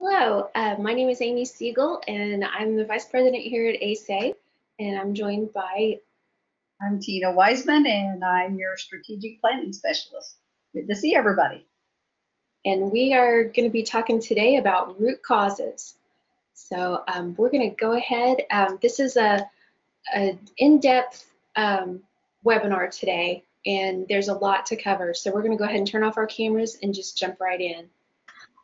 Hello, my name is Amy Siegel, and I'm the Vice President here at ASA, and I'm joined by, I'm Tina Wiseman, and I'm your Strategic Planning Specialist. Good to see everybody. and we are going to be talking today about root causes. So we're going to go ahead. This is a in-depth webinar today, and there's a lot to cover. So we're going to go ahead and turn off our cameras and just jump right in.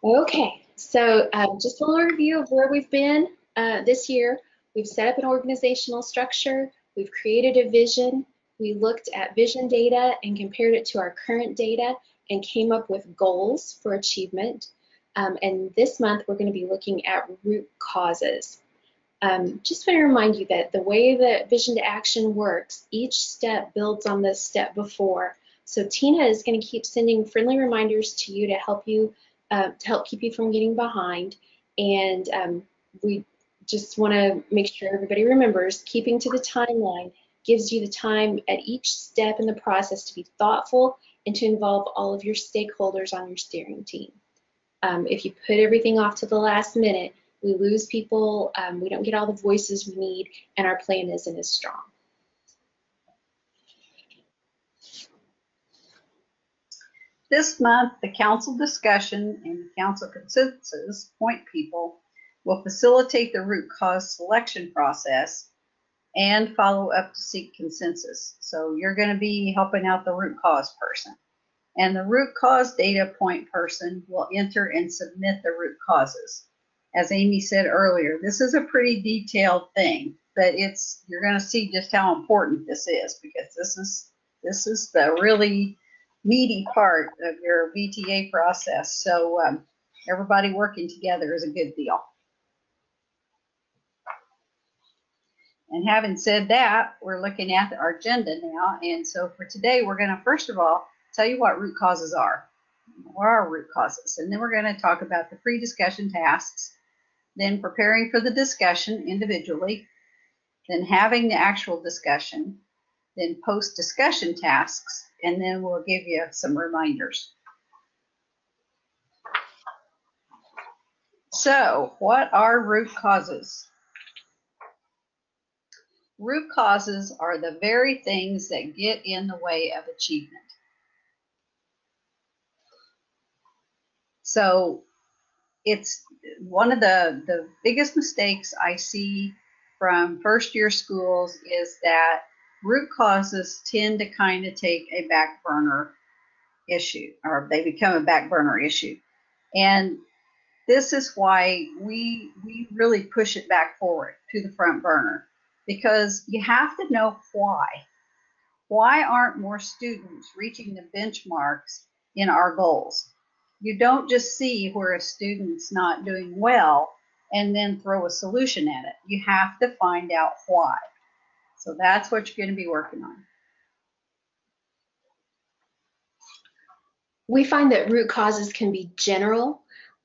Okay, so just a little review of where we've been this year. We've set up an organizational structure, we've created a vision, we looked at vision data and compared it to our current data and came up with goals for achievement. And this month we're going to be looking at root causes. Just want to remind you that the way that vision to action works, each step builds on the step before. So Tina is going to keep sending friendly reminders to you to help keep you from getting behind. And we just want to make sure everybody remembers keeping to the timeline gives you the time at each step in the process to be thoughtful and to involve all of your stakeholders on your steering team. If you put everything off to the last minute, we lose people, we don't get all the voices we need, and our plan isn't as strong. This month, the council discussion and the council consensus point people will facilitate the root cause selection process and follow up to seek consensus. So you're going to be helping out the root cause person. And the root cause data point person will enter and submit the root causes. As Amy said earlier, this is a pretty detailed thing, but you're going to see just how important this is, because this is the really meaty part of your VTA process. So everybody working together is a good deal. And having said that, we're looking at our agenda now. And so for today, we're going to first of all tell you what root causes are. What are root causes? And then we're going to talk about the pre-discussion tasks, then preparing for the discussion individually, then having the actual discussion, then post-discussion tasks, and then we'll give you some reminders. So, what are root causes? Root causes are the very things that get in the way of achievement. So, it's one of the biggest mistakes I see from first year schools is that root causes tend to kind of take a back burner issue, or they become a back burner issue. And this is why we really push it back forward to the front burner, because you have to know why. Why aren't more students reaching the benchmarks in our goals? You don't just see where a student's not doing well and then throw a solution at it. You have to find out why. So that's what you're going to be working on. We find that root causes can be general.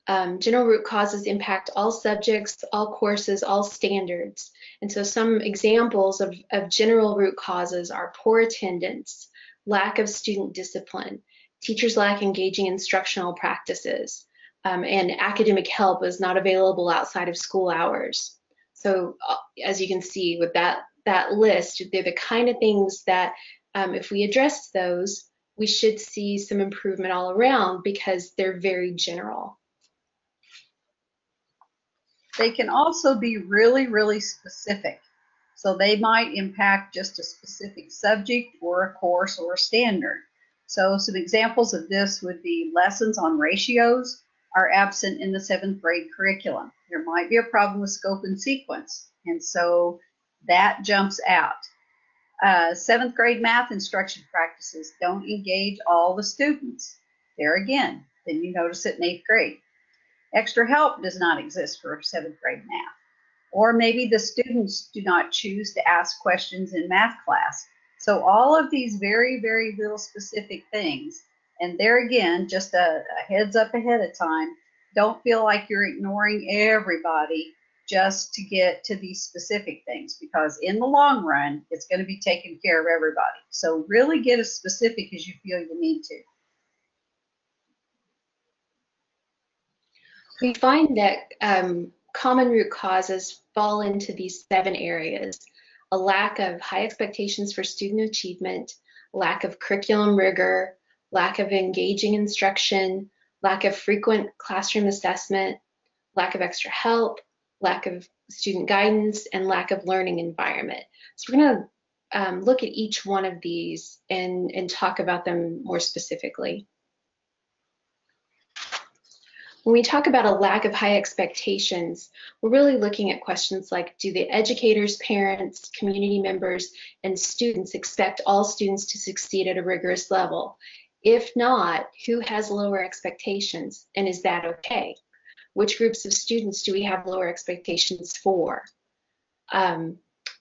General root causes impact all subjects, all courses, all standards. And so some examples of general root causes are poor attendance, lack of student discipline, teachers lack engaging instructional practices, and academic help is not available outside of school hours. So as you can see with that list, they're the kind of things that if we address those, we should see some improvement all around because they're very general. They can also be really, really specific. So they might impact just a specific subject or a course or a standard. So some examples of this would be lessons on ratios are absent in the 7th grade curriculum. There might be a problem with scope and sequence, and so that jumps out. 7th grade math instruction practices don't engage all the students. There again, then you notice it in 8th grade. Extra help does not exist for 7th grade math. Or maybe the students do not choose to ask questions in math class. So all of these very, very little specific things, and there again, just a heads up ahead of time, don't feel like you're ignoring everybody just to get to these specific things, because in the long run, it's going to be taking care of everybody. So really get as specific as you feel you need to. We find that common root causes fall into these 7 areas: a lack of high expectations for student achievement, lack of curriculum rigor, lack of engaging instruction, lack of frequent classroom assessment, lack of extra help, lack of student guidance, and lack of learning environment. So we're going to look at each one of these and talk about them more specifically. When we talk about a lack of high expectations, we're really looking at questions like, do the educators, parents, community members, and students expect all students to succeed at a rigorous level? If not, who has lower expectations, and is that okay? Which groups of students do we have lower expectations for?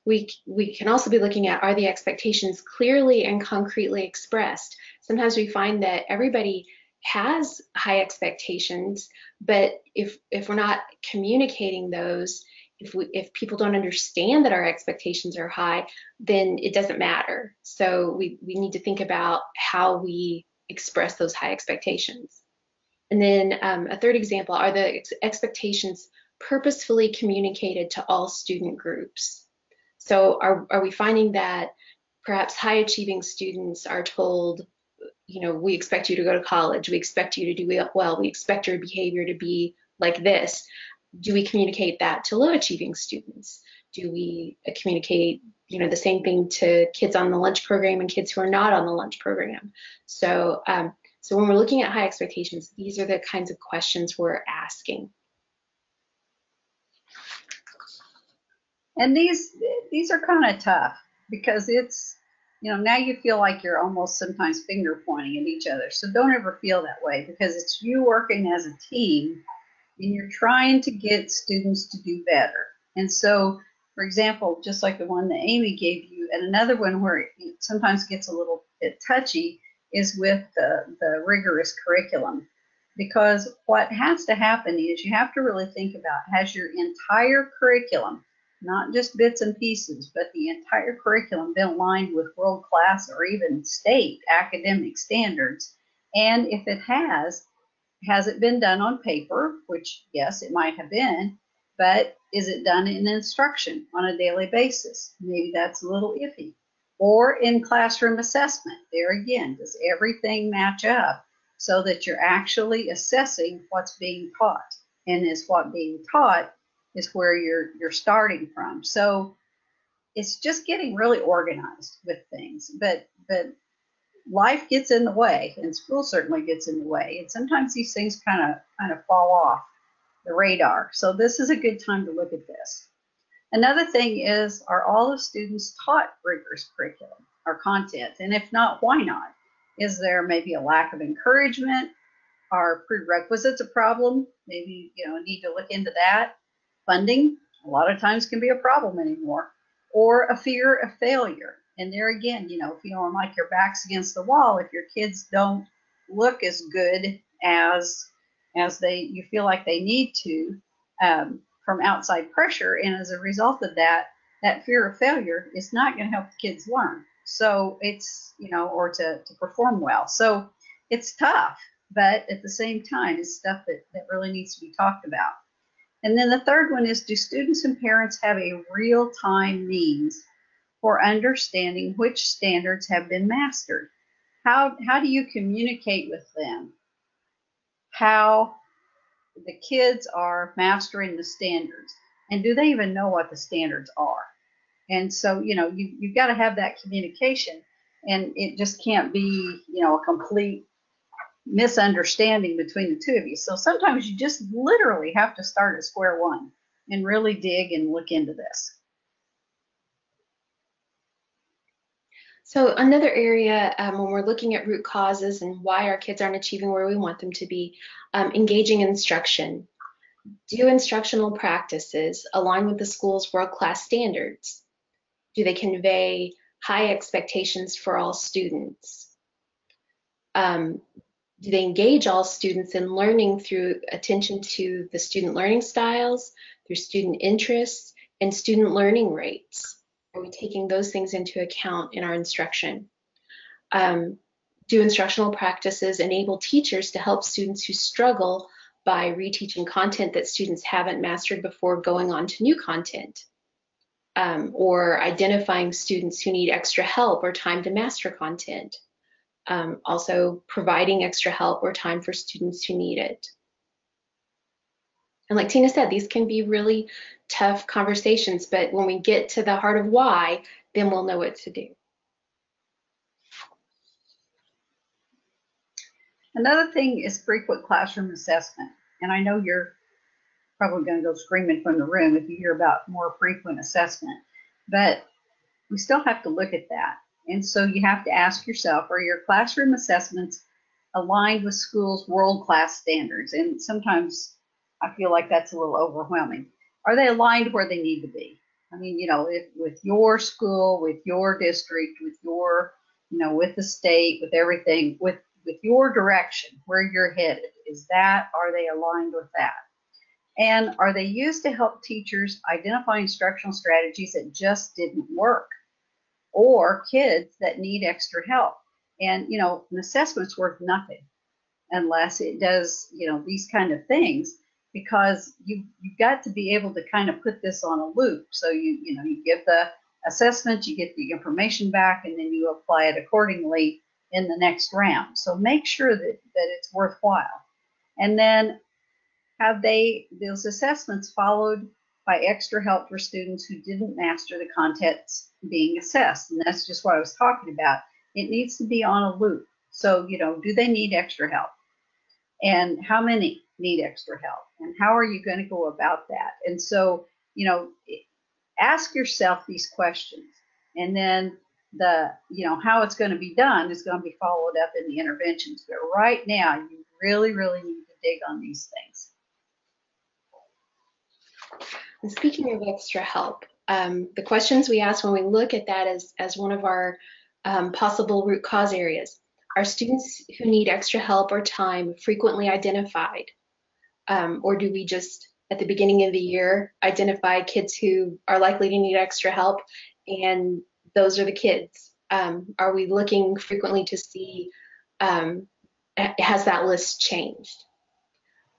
We can also be looking at, are the expectations clearly and concretely expressed? Sometimes we find that everybody has high expectations, but if we're not communicating those, if people don't understand that our expectations are high, then it doesn't matter. So we need to think about how we express those high expectations. And then a third example, are the expectations purposefully communicated to all student groups? So are we finding that perhaps high achieving students are told, you know, we expect you to go to college, we expect you to do well, we expect your behavior to be like this? Do we communicate that to low achieving students? Do we communicate, you know, the same thing to kids on the lunch program and kids who are not on the lunch program? So so when we're looking at high expectations, these are the kinds of questions we're asking. And these are kind of tough because it's, you know, now you feel like you're almost sometimes finger pointing at each other. So don't ever feel that way, because it's you working as a team and you're trying to get students to do better. And so, for example, just like the one that Amy gave you, and another one where it sometimes gets a little bit touchy is with the rigorous curriculum. Because what has to happen is you have to really think about, has your entire curriculum, not just bits and pieces, but the entire curriculum been aligned with world-class or even state academic standards? And if it has it been done on paper? Which, yes, it might have been, but is it done in instruction on a daily basis? Maybe that's a little iffy. Or in classroom assessment, there again, does everything match up so that you're actually assessing what's being taught? And is what being taught is where you're starting from. So it's just getting really organized with things. But life gets in the way, and school certainly gets in the way. And sometimes these things kind of fall off the radar. So this is a good time to look at this. Another thing is, are all the students taught rigorous curriculum or content? And if not, why not? Is there maybe a lack of encouragement? Are prerequisites a problem? Maybe, you know, need to look into that. Funding, a lot of times, can be a problem anymore. Or a fear of failure. And there again, you know, feeling like your back's against the wall if your kids don't look as good as you feel like they need to, from outside pressure. And as a result of that, that fear of failure is not going to help the kids learn. So it's, you know, or to perform well. So it's tough, but at the same time, it's stuff that really needs to be talked about. And then the third one is, do students and parents have a real-time means for understanding which standards have been mastered? How do you communicate with them how the kids are mastering the standards? And do they even know what the standards are? And so, you know, you've got to have that communication, and it just can't be, you know, a complete misunderstanding between the two of you. So sometimes you just literally have to start at square one and really dig and look into this. So another area when we're looking at root causes and why our kids aren't achieving where we want them to be, engaging instruction. Do instructional practices align with the school's world-class standards? Do they convey high expectations for all students? Do they engage all students in learning through attention to the student learning styles, through student interests, and student learning rates? Are we taking those things into account in our instruction? Do instructional practices enable teachers to help students who struggle by reteaching content that students haven't mastered before going on to new content, or identifying students who need extra help or time to master content. Also providing extra help or time for students who need it. And like Tina said, these can be really tough conversations, but when we get to the heart of why, then we'll know what to do. Another thing is frequent classroom assessment. And I know you're probably going to go screaming from the room if you hear about more frequent assessment, but we still have to look at that. And so you have to ask yourself, are your classroom assessments aligned with schools' world-class standards? And sometimes I feel like that's a little overwhelming. Are they aligned where they need to be? I mean, you know, if with your school, with your district, with your, you know, with the state, with everything, with your direction, where you're headed, are they aligned with that? And are they used to help teachers identify instructional strategies that just didn't work, or kids that need extra help? And, you know, an assessment's worth nothing unless it does, you know, these kind of things, because you've got to be able to kind of put this on a loop. So you know, you give the assessment, you get the information back, and then you apply it accordingly in the next round. So make sure that it's worthwhile. And then have those assessments followed by extra help for students who didn't master the contents being assessed? And that's just what I was talking about. It needs to be on a loop. So, you know, do they need extra help? And how many need extra help? And how are you going to go about that? And so, you know, ask yourself these questions. And then you know, how it's going to be done is going to be followed up in the interventions. But right now, you really, really need to dig on these things. And speaking of extra help, the questions we ask when we look at that as one of our possible root cause areas. Are students who need extra help or time frequently identified? Or do we just, at the beginning of the year, identify kids who are likely to need extra help, and those are the kids? Are we looking frequently to see, has that list changed?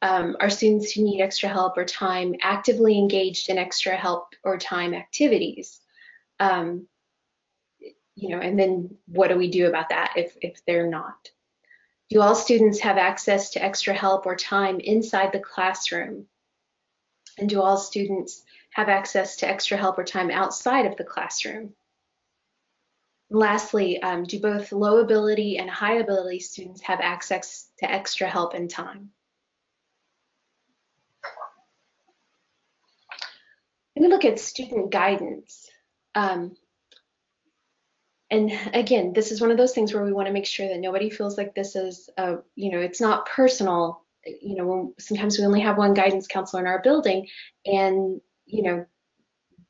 Are students who need extra help or time actively engaged in extra help or time activities? You know, and then what do we do about that if they're not? Do all students have access to extra help or time inside the classroom? And do all students have access to extra help or time outside of the classroom? And lastly, do both low ability and high ability students have access to extra help and time? Let me look at student guidance. And again, this is one of those things where we want to make sure that nobody feels like this is, you know, it's not personal. You know, sometimes we only have one guidance counselor in our building, and, you know,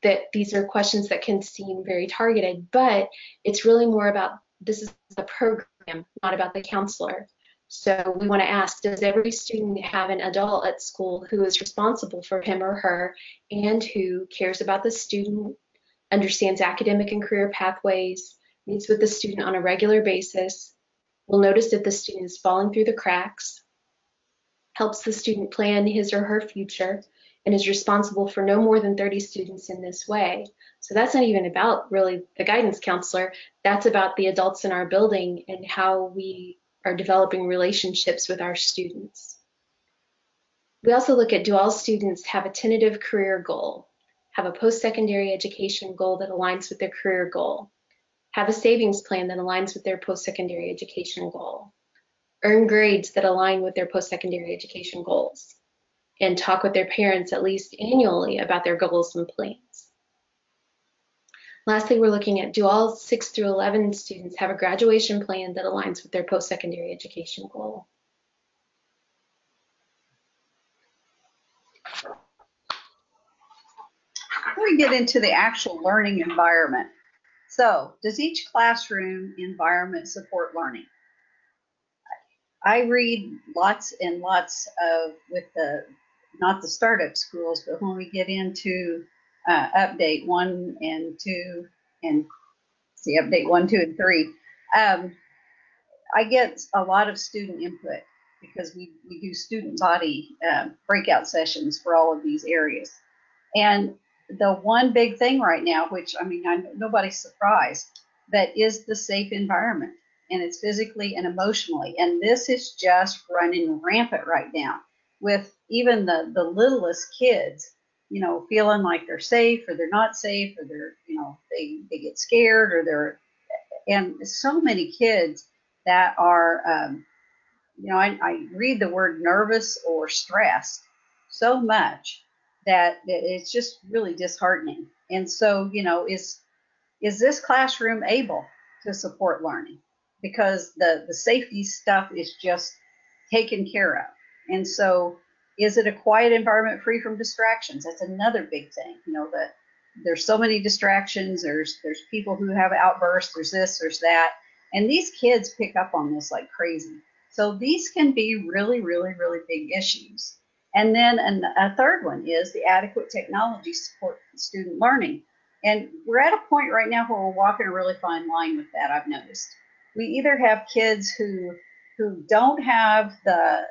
that these are questions that can seem very targeted, but it's really more about, this is the program, not about the counselor. So we want to ask, does every student have an adult at school who is responsible for him or her and who cares about the student, understands academic and career pathways, meets with the student on a regular basis, will notice if the student is falling through the cracks, helps the student plan his or her future, and is responsible for no more than 30 students in this way? So that's not even about really the guidance counselor. That's about the adults in our building and how we are developing relationships with our students. We also look at, do all students have a tentative career goal, have a post-secondary education goal that aligns with their career goal, have a savings plan that aligns with their post-secondary education goal, earn grades that align with their post-secondary education goals, and talk with their parents at least annually about their goals and plans. Lastly, we're looking at, do all 6 through 11 students have a graduation plan that aligns with their post-secondary education goal? We get into the actual learning environment. So, does each classroom environment support learning? I read lots and lots of, not the startup schools, but when we get into update 1 and 2, and update 1, 2, and 3, I get a lot of student input. because we do student body breakout sessions for all of these areas. And the one big thing right now, which I mean, nobody's surprised, that is the safe environment, and it's physically and emotionally. And this is just running rampant right now with even the littlest kids, feeling like they're safe or they're not safe, or they're, they get scared, or and so many kids that are, I read the word nervous or stressed so much that it's just really disheartening. And so, is this classroom able to support learning? Because the safety stuff is just taken care of. And so, is it a quiet environment free from distractions? That's another big thing. That there's so many distractions. There's people who have outbursts. There's this, there's that, and these kids pick up on this like crazy. So these can be really, really, really big issues. And then a third one is the adequate technology support student learning. And we're at a point right now where we're walking a really fine line with that, I've noticed. We either have kids who don't have the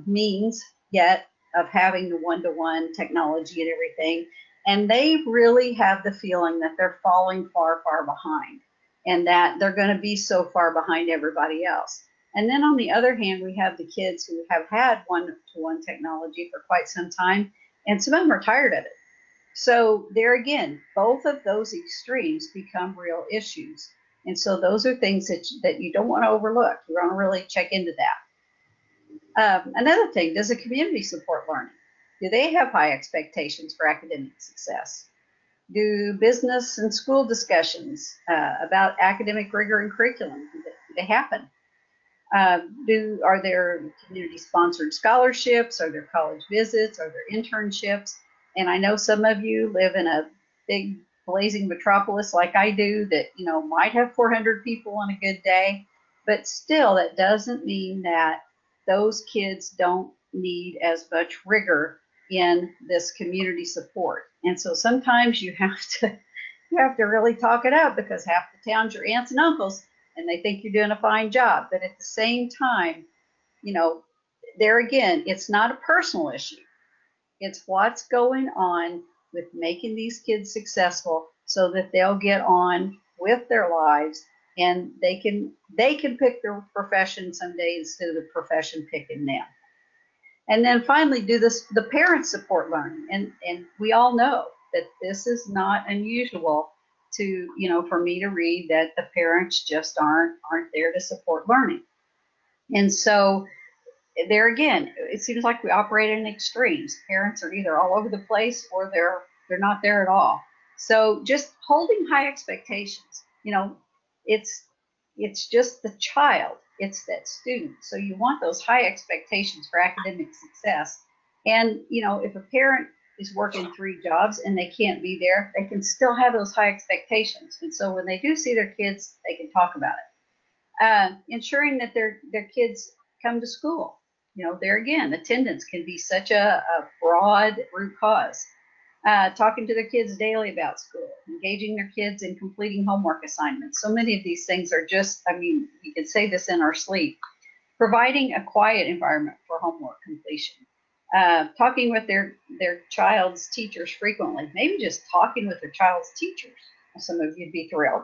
means yet of having the one-to-one technology and everything, and they really have the feeling that they're falling far, far behind, and that they're going to be so far behind everybody else. And then on the other hand, we have the kids who have had one-to-one technology for quite some time, and some of them are tired of it. So there again, both of those extremes become real issues. And so those are things that you don't want to overlook. You want to really check into that. Another thing, does the community support learning? Do they have high expectations for academic success? Do business and school discussions about academic rigor and curriculum, do they happen? Are there community-sponsored scholarships? Are there college visits? Are there internships? And I know some of you live in a big blazing metropolis like I do that, might have 400 people on a good day, but still that doesn't mean that those kids don't need as much rigor in this community support. And so sometimes you have to really talk it up, because half the town's your aunts and uncles, and they think you're doing a fine job. But at the same time, there again, it's not a personal issue. It's what's going on with making these kids successful so that they'll get on with their lives, and they can pick their profession someday instead of the profession picking them. And then finally, do the parents support learning. And we all know that this is not unusual for me to read that the parents just aren't there to support learning. And so there again, it seems like we operate in extremes. Parents are either all over the place or they're not there at all. So just holding high expectations, it's just the child, it's that student. So you want those high expectations for academic success. And if a parent is working 3 jobs and they can't be there, they can still have those high expectations. And so when they do see their kids, they can talk about it. Ensuring that their kids come to school. There again, attendance can be such a broad root cause. Talking to their kids daily about school, engaging their kids in completing homework assignments. So many of these things are just, we could say this in our sleep. Providing a quiet environment for homework completion. Talking with their child's teachers frequently, maybe just talking with their child's teachers. Some of you'd be thrilled.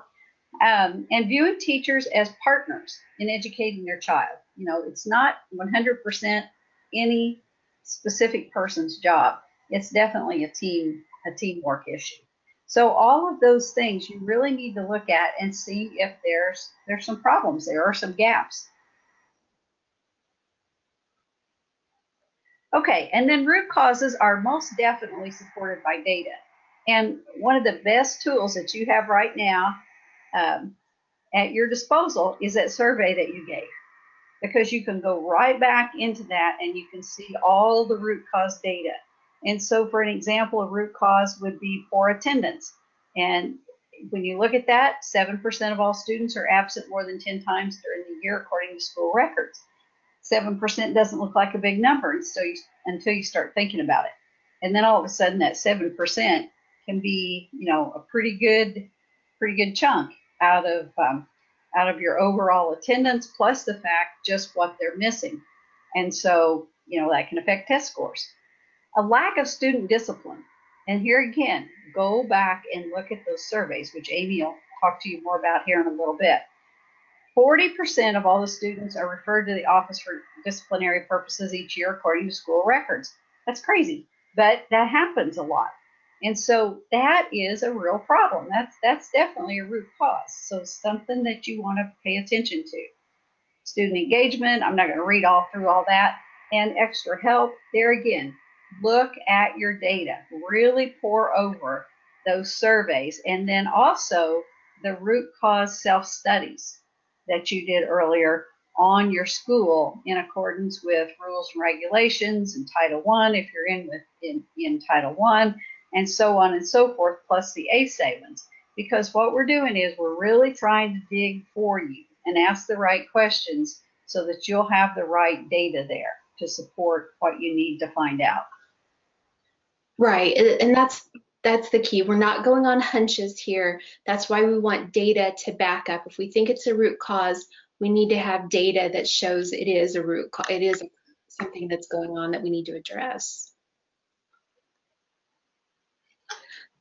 And viewing teachers as partners in educating their child. It's not 100% any specific person's job. It's definitely a teamwork issue. So all of those things you really need to look at and see if there's some problems, there are some gaps. Okay, and then root causes are most definitely supported by data. And one of the best tools that you have right now at your disposal is that survey that you gave, because you can go right back into that and you can see all the root cause data. And so for an example, a root cause would be poor attendance. And when you look at that, 7% of all students are absent more than 10 times during the year, according to school records. 7% doesn't look like a big number until you start thinking about it. And then all of a sudden that 7% can be, a pretty good chunk out of your overall attendance, plus the fact just what they're missing. And so, that can affect test scores. A lack of student discipline. And here again, go back and look at those surveys, which Amy will talk to you more about here in a little bit. 40% of all the students are referred to the office for disciplinary purposes each year, according to school records. That's crazy, but that happens a lot. And so that is a real problem. That's definitely a root cause. So something that you want to pay attention to. Student engagement, I'm not going to read through all that. And extra help, there again, look at your data. Really pore over those surveys. And then also the root cause self-studies that you did earlier on your school in accordance with rules and regulations and Title I, if you're in Title I, and so on and so forth, plus the ASA ones. Because what we're doing is we're really trying to dig for you and ask the right questions so that you'll have the right data there to support what you need to find out. Right, and that's the key. We're not going on hunches here. That's why we want data to back up. If we think it's a root cause, we need to have data that shows it is a root cause. It is something that's going on that we need to address.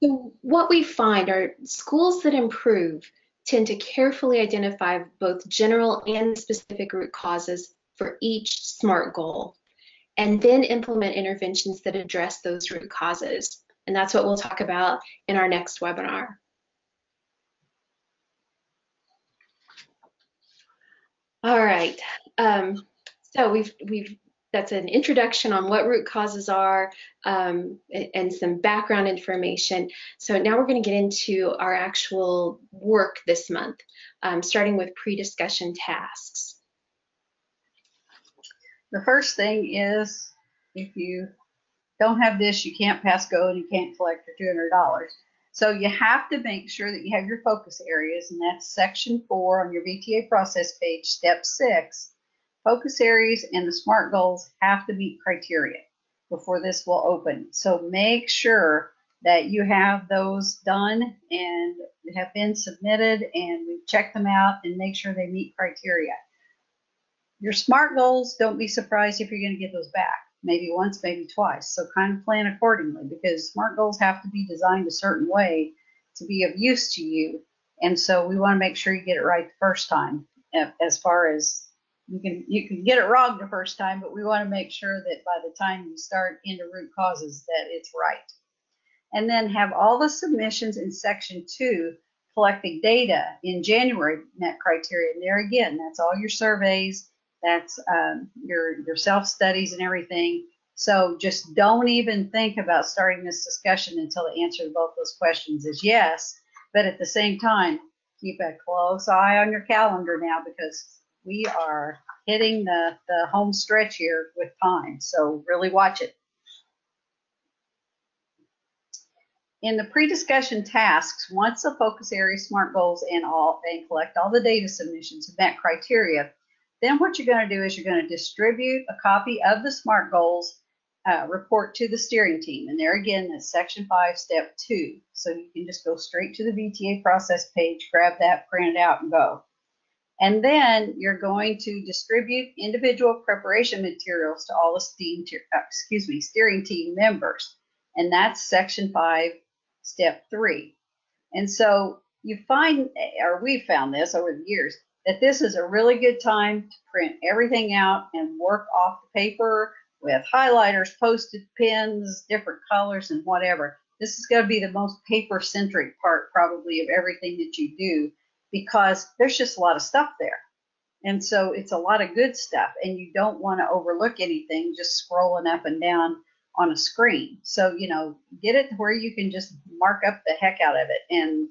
So what we find are schools that improve tend to carefully identify both general and specific root causes for each SMART goal, and then implement interventions that address those root causes. And that's what we'll talk about in our next webinar. All right, so that's an introduction on what root causes are and some background information. So now we're going to get into our actual work this month, starting with pre-discussion tasks. The first thing is, if you don't have this, you can't pass go and you can't collect your $200. So you have to make sure that you have your focus areas, and that's section 4 on your VTA process page, step 6. Focus areas and the SMART goals have to meet criteria before this will open. So make sure that you have those done and have been submitted, and we check them out and make sure they meet criteria. Your SMART goals, don't be surprised if you're going to get those back. Maybe once, maybe twice. So kind of plan accordingly, because SMART goals have to be designed a certain way to be of use to you. And so we want to make sure you get it right the first time. As far as you can get it wrong the first time, but we want to make sure that by the time you start into root causes that it's right. And then have all the submissions in section 2 collecting data in January met criteria. And there again, that's all your surveys. That's your self-studies and everything. So just don't even think about starting this discussion until the answer to both those questions is yes. But at the same time, keep a close eye on your calendar now, because we are hitting the home stretch here with time. So really watch it. In the pre-discussion tasks, once the focus area, SMART goals, and collect all the data submissions have met criteria, then what you're going to do is you're going to distribute a copy of the SMART goals report to the steering team. And there again, that's section 5, step 2. So you can just go straight to the VTA process page, grab that, print it out, and go. And then you're going to distribute individual preparation materials to all the steering team members. And that's section 5, step 3. And so you find, or we've found this over the years, that this is a really good time to print everything out and work off the paper with highlighters, Post-it pens, different colors, and whatever. This is going to be the most paper-centric part probably of everything that you do, because there's just a lot of stuff there. And so it's a lot of good stuff, and you don't want to overlook anything just scrolling up and down on a screen. So, get it where you can just mark up the heck out of it and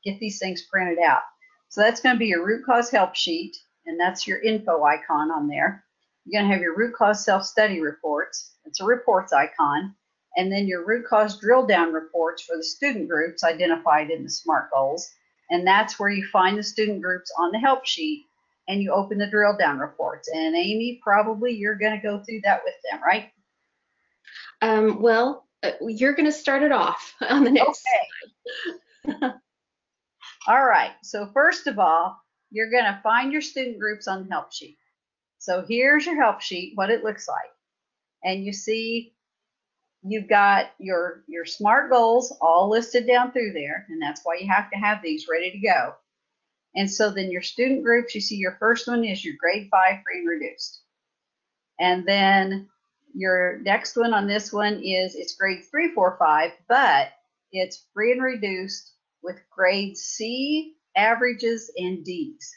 get these things printed out. So that's going to be your root cause help sheet, and that's your info icon on there. You're going to have your root cause self-study reports. It's a reports icon. And then your root cause drill down reports for the student groups identified in the SMART goals. And that's where you find the student groups on the help sheet, and you open the drill down reports. And Amy, probably you're going to go through that with them, right? Well, you're going to start it off on the next slide. All right. So first of all, you're going to find your student groups on the help sheet. So here's your help sheet, what it looks like. And you see you've got your SMART goals all listed down through there, and that's why you have to have these ready to go. And so then your student groups, you see your first one is your grade 5 free and reduced. And then your next one on this one is it's grades 3, 4, 5, but it's free and reduced with grade C, averages, and Ds.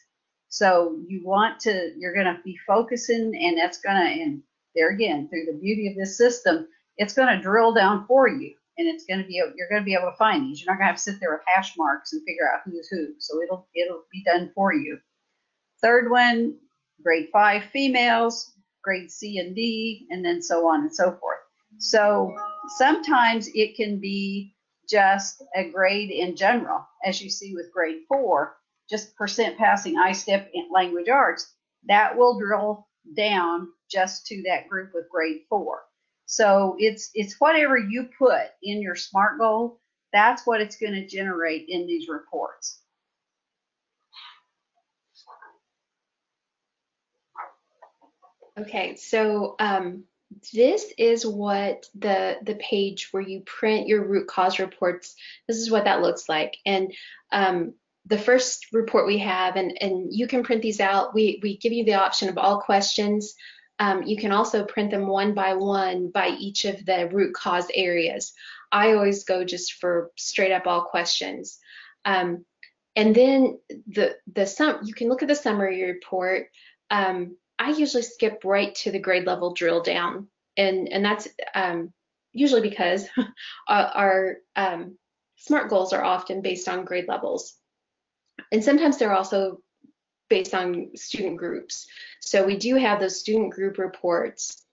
So you're going to be focusing, and that's going to, and there again, through the beauty of this system, it's going to drill down for you, and it's going to be, you're going to be able to find these. You're not going to have to sit there with hash marks and figure out who's who. So it'll be done for you. Third one, grade 5 females, grade C and D, and then so on and so forth. So sometimes it can be just a grade in general, as you see with grade 4, just percent passing ISTEP in language arts. That will drill down just to that group with grade 4. So it's whatever you put in your SMART goal, that's what it's going to generate in these reports. Okay, so this is what the page where you print your root cause reports, this is what that looks like. And the first report we have, and you can print these out, we give you the option of all questions. You can also print them one by each of the root cause areas. I always go just for straight up all questions. And then you can look at the summary report. I usually skip right to the grade level drill down, and that's usually because our SMART goals are often based on grade levels, and sometimes they're also based on student groups. So we do have those student group reports.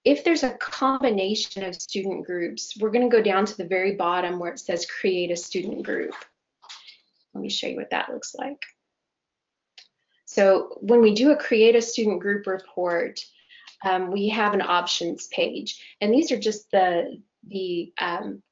If there's a combination of student groups, we're going to go down to the very bottom where it says create a student group. Let me show you what that looks like. So when we do a create a student group report, we have an options page, and these are just the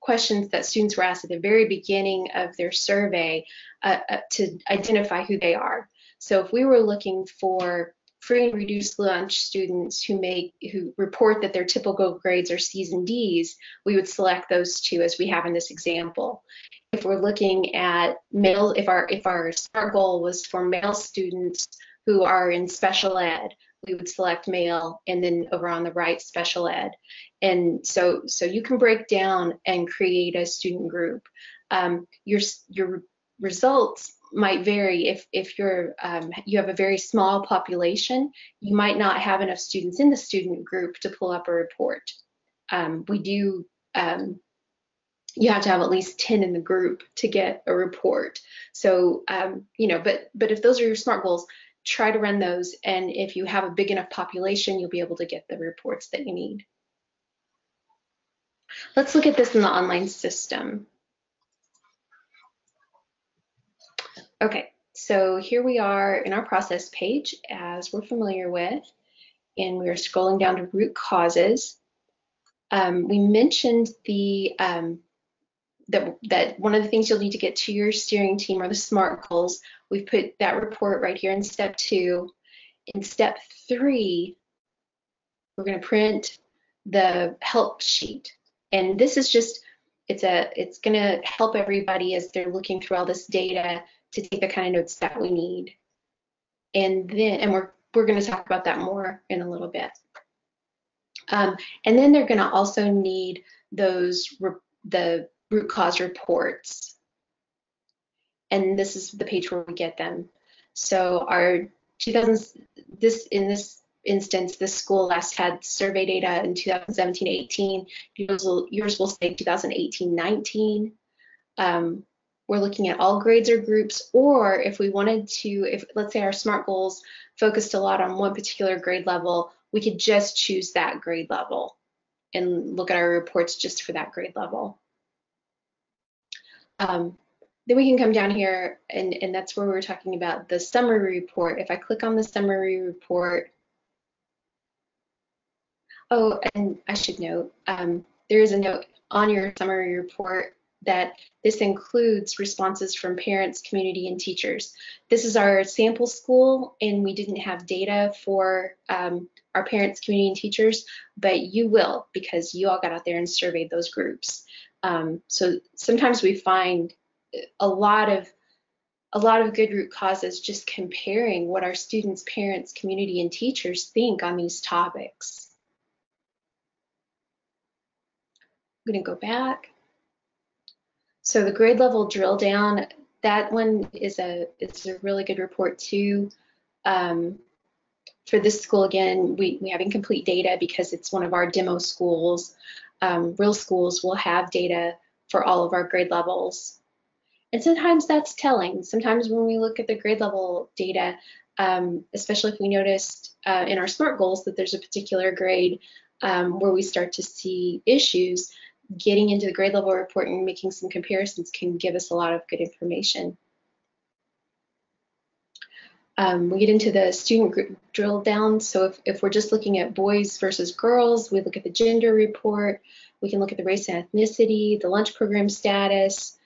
questions that students were asked at the very beginning of their survey to identify who they are. So if we were looking for free and reduced lunch students who report that their typical grades are C's and D's, we would select those two as we have in this example. If we're looking at male, if our SMART goal was for male students who are in special ed, we would select male, and then over on the right, special ed. And so you can break down and create a student group. Your results might vary. If you have a very small population, you might not have enough students in the student group to pull up a report. You have to have at least 10 in the group to get a report. So, but if those are your SMART goals, try to run those. And if you have a big enough population, you'll be able to get the reports that you need. Let's look at this in the online system. Okay, so here we are in our process page, as we're familiar with, and we are scrolling down to root causes. We mentioned that one of the things you'll need to get to your steering team are the SMART goals. We've put that report right here in step 2. In step 3, we're going to print the help sheet. And this is just, it's going to help everybody as they're looking through all this data to take the kind of notes that we need. And we're going to talk about that more in a little bit. And then they're going to also need the root cause reports. And this is the page where we get them. So in this instance, this school last had survey data in 2017-18. Yours will say 2018-19. We're looking at all grades or groups, or if we wanted to, if let's say our SMART goals focused a lot on one particular grade level, we could just choose that grade level and look at our reports just for that grade level. Then we can come down here, and that's where we're talking about the summary report. If I click on the summary report, oh, and I should note, there is a note on your summary report that this includes responses from parents, community, and teachers. This is our sample school, and we didn't have data for our parents, community, and teachers, but you will, because you all got out there and surveyed those groups. So sometimes we find a lot of good root causes just comparing what our students, parents, community, and teachers think on these topics. I'm going to go back. So the grade level drill down, that one is a really good report too. For this school, again, we have incomplete data because it's one of our demo schools. Real schools will have data for all of our grade levels. And sometimes that's telling. Sometimes when we look at the grade level data, especially if we noticed in our SMART goals that there's a particular grade where we start to see issues, getting into the grade level report and making some comparisons can give us a lot of good information. We get into the student group drill down. So if we're just looking at boys versus girls, we look at the gender report. We can look at the race and ethnicity, the lunch program status,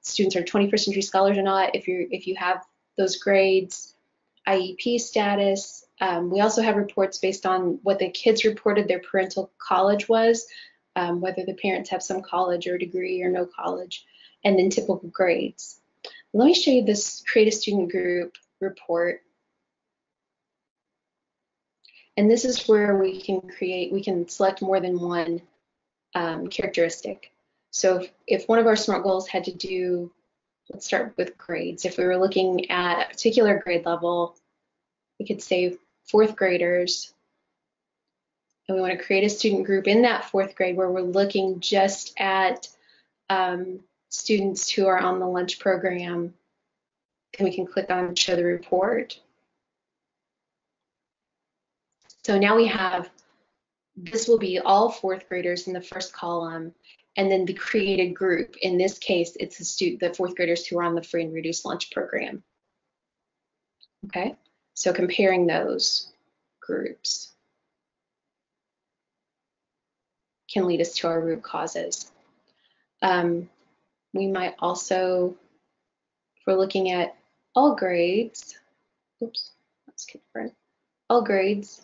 students are 21st century scholars or not, if you have those grades, IEP status. We also have reports based on what the kids reported their parental college was, whether the parents have some college or degree or no college, and then typical grades. Let me show you this create a student group report. And this is where we can select more than one characteristic. So if one of our SMART goals had to do, let's start with grades. If we were looking at a particular grade level, we could say fourth graders. And we want to create a student group in that fourth grade where we're looking just at students who are on the lunch program. And we can click on show the report. So now we have, this will be all fourth graders in the first column, and then the created group. In this case, it's the fourth graders who are on the free and reduced lunch program. Okay, so comparing those groups can lead us to our root causes. We might also, if we're looking at all grades, oops, that's different, all grades,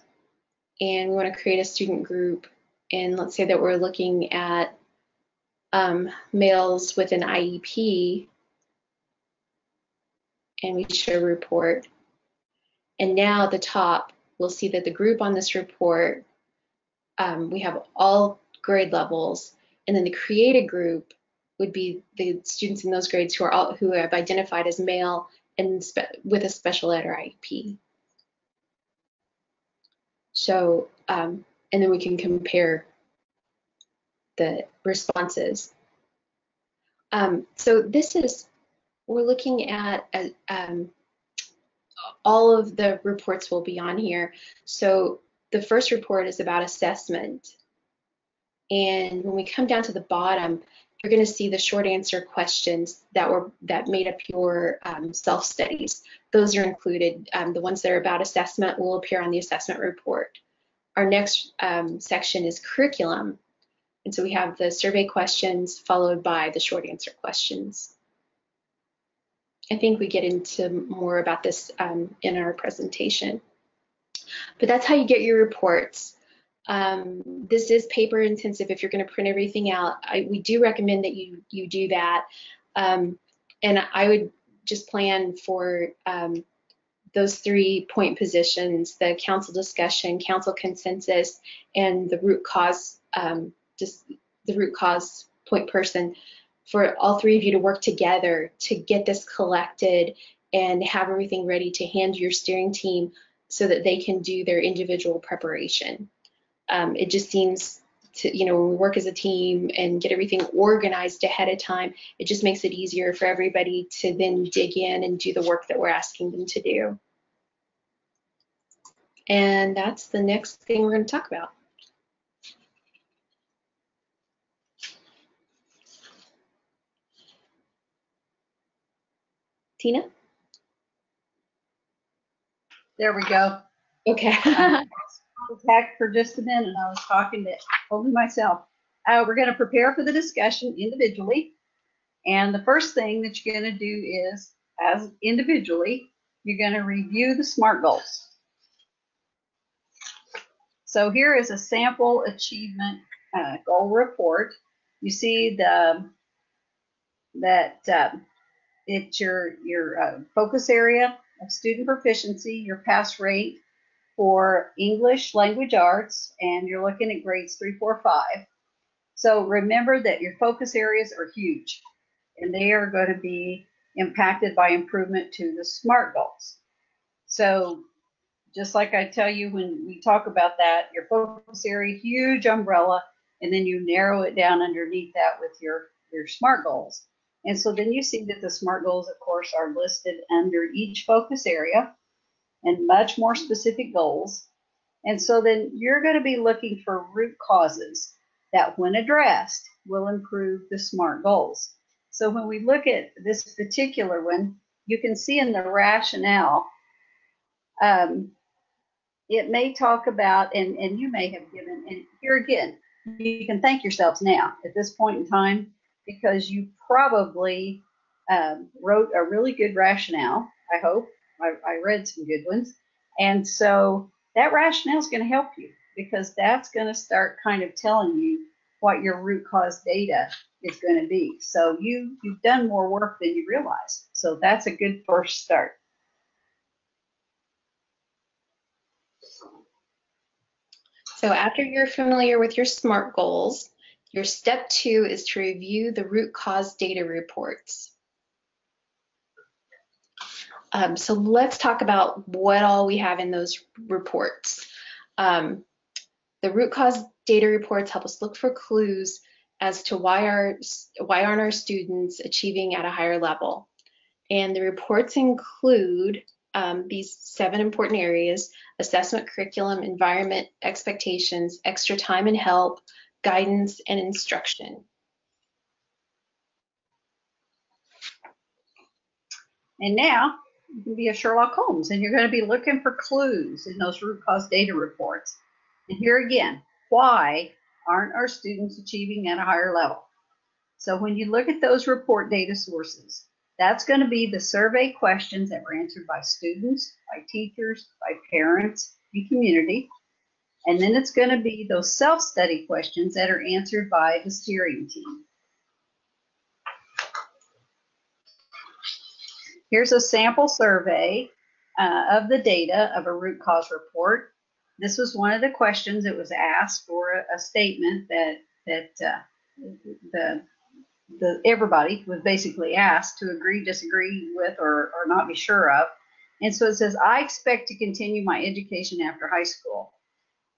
and we want to create a student group, and let's say that we're looking at males with an IEP, and we show report. And now at the top, we'll see that the group on this report, we have all grade levels, and then the created group would be the students in those grades who have identified as male and with a special ed or IEP. So, and then we can compare the responses. So this is, we're looking at all of the reports will be on here. So the first report is about assessment. And when we come down to the bottom, you're going to see the short answer questions that made up your self-studies. Those are included. The ones that are about assessment will appear on the assessment report. Our next section is curriculum. And so we have the survey questions followed by the short answer questions. I think we get into more about this in our presentation. But that's how you get your reports. This is paper intensive. If you're going to print everything out, we do recommend that you do that. And I would just plan for those 3 point positions: the council discussion, council consensus, and the root cause, just the root cause point person, for all 3 of you to work together to get this collected and have everything ready to hand to your steering team so that they can do their individual preparation. It just seems to, when we work as a team and get everything organized ahead of time, it just makes it easier for everybody to then dig in and do the work that we're asking them to do. And that's the next thing we're going to talk about. Tina? There we go. Okay. I was back for just a minute. I was talking to only myself. we're going to prepare for the discussion individually. And the first thing that you're going to do is, as individually, you're going to review the SMART goals. So here is a sample achievement goal report. You see that it's your focus area of student proficiency, your pass rate for English language arts, and you're looking at grades 3, 4, 5. So remember that your focus areas are huge, and they are going to be impacted by improvement to the SMART goals. So just like I tell you when we talk about that, your focus area, huge umbrella, and then you narrow it down underneath that with your SMART goals. And so then you see that the SMART goals, of course, are listed under each focus area and much more specific goals. And so then you're going to be looking for root causes that, when addressed, will improve the SMART goals. So when we look at this particular one, you can see in the rationale, it may talk about, and you may have given, and here again, you can thank yourselves now at this point in time, because you probably wrote a really good rationale, I hope. I read some good ones. And so that rationale is going to help you, because that's going to start kind of telling you what your root cause data is going to be. So you've done more work than you realize. So that's a good first start. So after you're familiar with your SMART goals, your step 2 is to review the root cause data reports. So let's talk about what all we have in those reports. The root cause data reports help us look for clues as to why aren't our students achieving at a higher level. And the reports include these 7 important areas: assessment, curriculum, environment, expectations, extra time and help, guidance, and instruction. And now you can be a Sherlock Holmes, and you're going to be looking for clues in those root cause data reports. And here again, why aren't our students achieving at a higher level? So when you look at those report data sources, that's going to be the survey questions that were answered by students, by teachers, by parents, and community. And then it's going to be those self-study questions that are answered by the steering team. Here's a sample survey of the data of a root cause report. This was one of the questions that was asked for a statement that everybody was basically asked to agree, disagree with, or not be sure of. And so it says, I expect to continue my education after high school.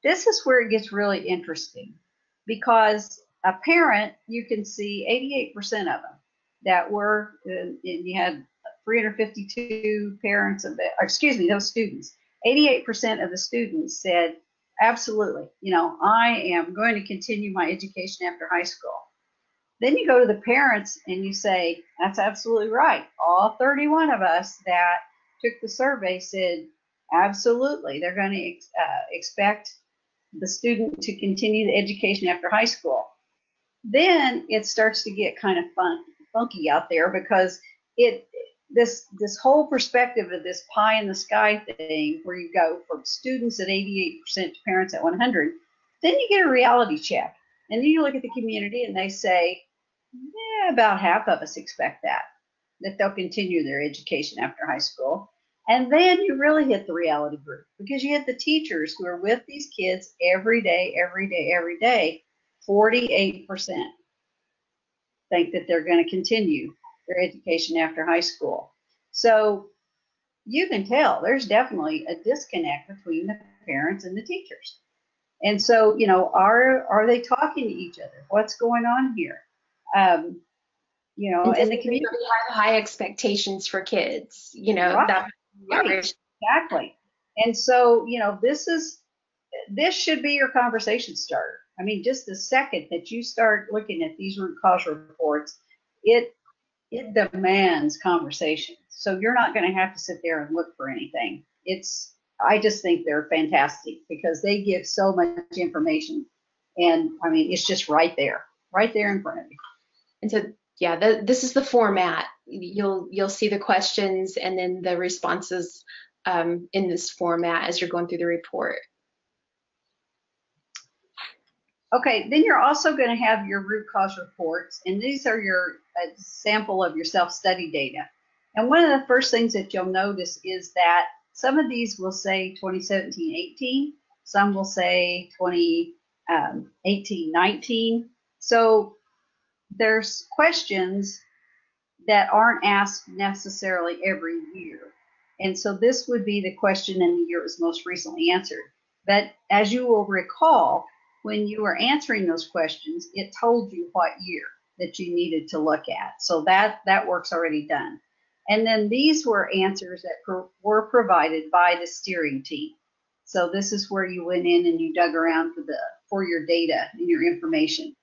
This is where it gets really interesting, because a parent, you can see 88% of them that were, and you had 352 parents of it, those students. 88% of the students said, absolutely, I am going to continue my education after high school. Then you go to the parents and you say, that's absolutely right. All 31 of us that took the survey said, absolutely, they're going to expect the student to continue the education after high school. Then it starts to get kind of funky out there, because this whole perspective of this pie in the sky thing, where you go from students at 88% to parents at 100, then you get a reality check. And then you look at the community and they say, yeah, about half of us expect that they'll continue their education after high school. And then you really hit the reality group, because you hit the teachers who are with these kids every day, every day, every day. 48% think that they're going to continue their education after high school. So you can tell there's definitely a disconnect between the parents and the teachers. And so, are they talking to each other? What's going on here? And the community have high expectations for kids, right. Exactly. And so, this should be your conversation starter. I mean, just the second that you start looking at these root cause reports, it demands conversation. So you're not going to have to sit there and look for anything. I just think they're fantastic, because they give so much information. And I mean, it's just right there in front of you. And so, yeah, this is the format. You'll see the questions and then the responses in this format as you're going through the report. Okay, then you're also going to have your root cause reports, and these are your sample of your self-study data. And one of the first things that you'll notice is that some of these will say 2017-18, some will say 2018-19. So there's questions that aren't asked necessarily every year. And so this would be the question in the year it was most recently answered. But as you will recall, when you were answering those questions, it told you what year that you needed to look at. So that work's already done. And then these were answers that were provided by the steering team. So this is where you went in and you dug around for your data and your information.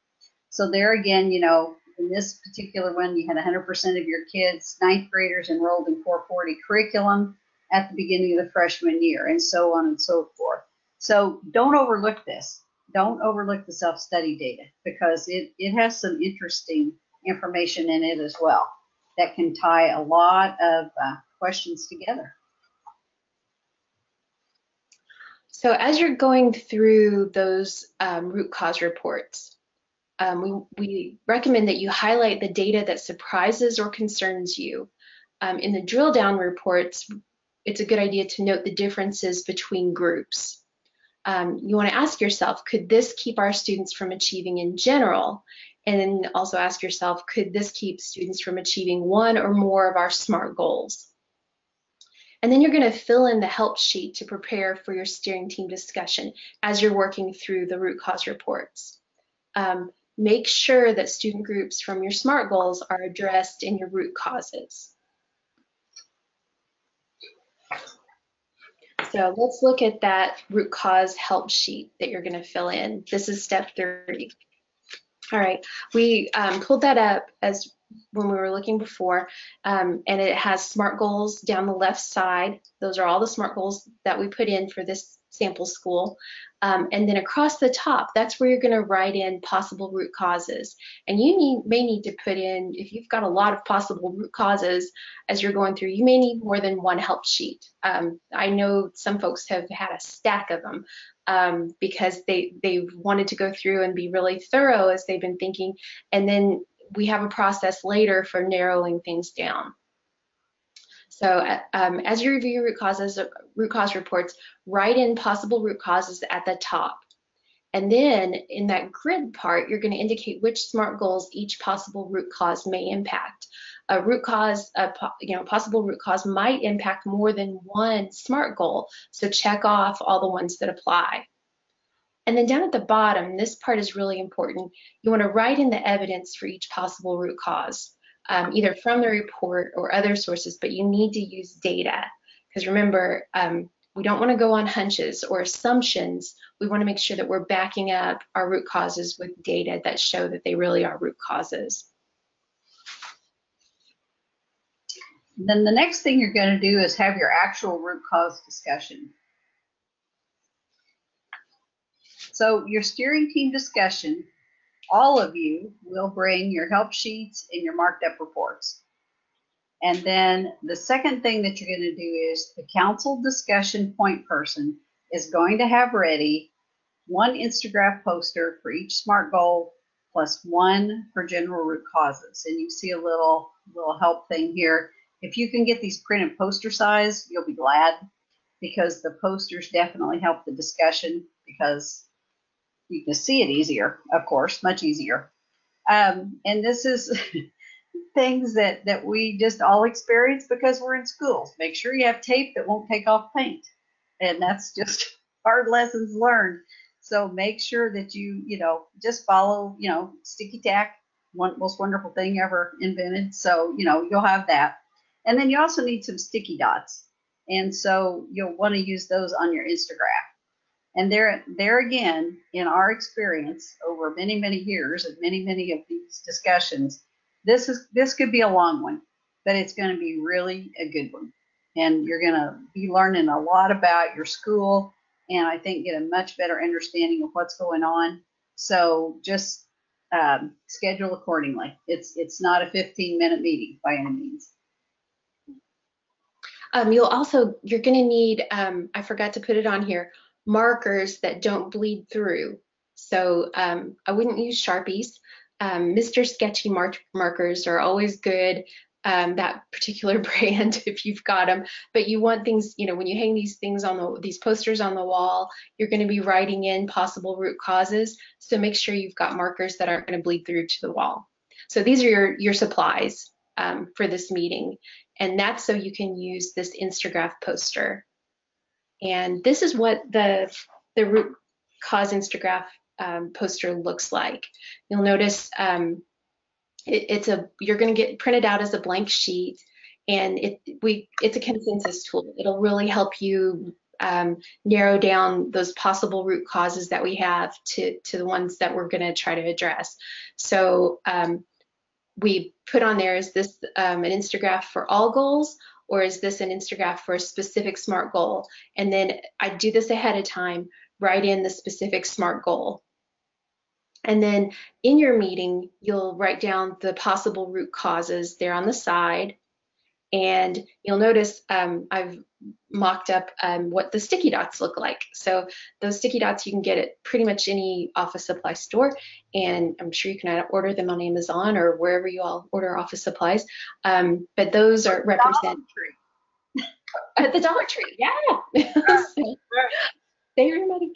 So there again, you know, in this particular one, you had 100% of your kids, ninth graders, enrolled in 440 curriculum at the beginning of the freshman year, and so on and so forth. So don't overlook this. Don't overlook the self-study data, because it has some interesting information in it as well that can tie a lot of questions together. So as you're going through those root cause reports, we recommend that you highlight the data that surprises or concerns you. In the drill down reports, it's a good idea to note the differences between groups. You want to ask yourself, could this keep our students from achieving in general? And then also ask yourself, could this keep students from achieving one or more of our SMART goals? And then you're going to fill in the help sheet to prepare for your steering team discussion as you're working through the root cause reports. Make sure that student groups from your SMART goals are addressed in your root causes. So let's look at that root cause help sheet that you're going to fill in. This is step 30. All right, we pulled that up as when we were looking before, and it has SMART goals down the left side. Those are all the SMART goals that we put in for this sample school. And then across the top, that's where you're going to write in possible root causes. And you may need to put in, if you've got a lot of possible root causes as you're going through, you may need more than one help sheet. I know some folks have had a stack of them because they've wanted to go through and be really thorough as they've been thinking. And then we have a process later for narrowing things down. So as you review root cause reports, write in possible root causes at the top. And then in that grid part, you're going to indicate which SMART goals each possible root cause may impact. A root cause, possible root cause might impact more than one SMART goal. So check off all the ones that apply. And then down at the bottom, this part is really important. You want to write in the evidence for each possible root cause. Either from the report or other sources, but you need to use data. Because remember, we don't want to go on hunches or assumptions. We want to make sure that we're backing up our root causes with data that show that they really are root causes. Then the next thing you're going to do is have your actual root cause discussion. So your steering team discussion, all of you will bring your help sheets and your marked up reports. And then the second thing that you're going to do is the council discussion point person is going to have ready one Instagraph poster for each SMART goal plus one for general root causes. And you see a little help thing here. If you can get these printed poster size, you'll be glad, because the posters definitely help the discussion, because you can see it easier, of course, much easier. And this is things that we just all experience because we're in schools. Make sure you have tape that won't take off paint. And that's just hard lessons learned. So make sure that you just follow, sticky tack, most wonderful thing ever invented. So, you'll have that. And then you also need some sticky dots. And so you'll want to use those on your Instagram. And there again, in our experience over many, many years and many, many of these discussions, this could be a long one, but it's going to be really a good one. And you're going to be learning a lot about your school, and I think get a much better understanding of what's going on. So just schedule accordingly. It's not a 15-minute meeting by any means. You're going to need, I forgot to put it on here, markers that don't bleed through. So I wouldn't use Sharpies. Mr. Sketchy markers are always good, that particular brand if you've got them. But you want things, when you hang these things on these posters on the wall, you're going to be writing in possible root causes. So make sure you've got markers that aren't going to bleed through to the wall. So these are your supplies for this meeting. And that's so you can use this Instagraph poster. And this is what the root cause Instagraph poster looks like. You'll notice you're going to get printed out as a blank sheet, and it's a consensus tool. It'll really help you narrow down those possible root causes that we have to the ones that we're going to try to address. So we put on there, is this an Instagraph for all goals, or is this an Instagraph for a specific SMART goal? And then I do this ahead of time, write in the specific SMART goal. And then in your meeting, you'll write down the possible root causes there on the side. And you'll notice I've mocked up what the sticky dots look like. So those sticky dots you can get at pretty much any office supply store, and I'm sure you can order them on Amazon or wherever you all order office supplies. But those are represent at the Dollar Tree. Yeah. Save your money.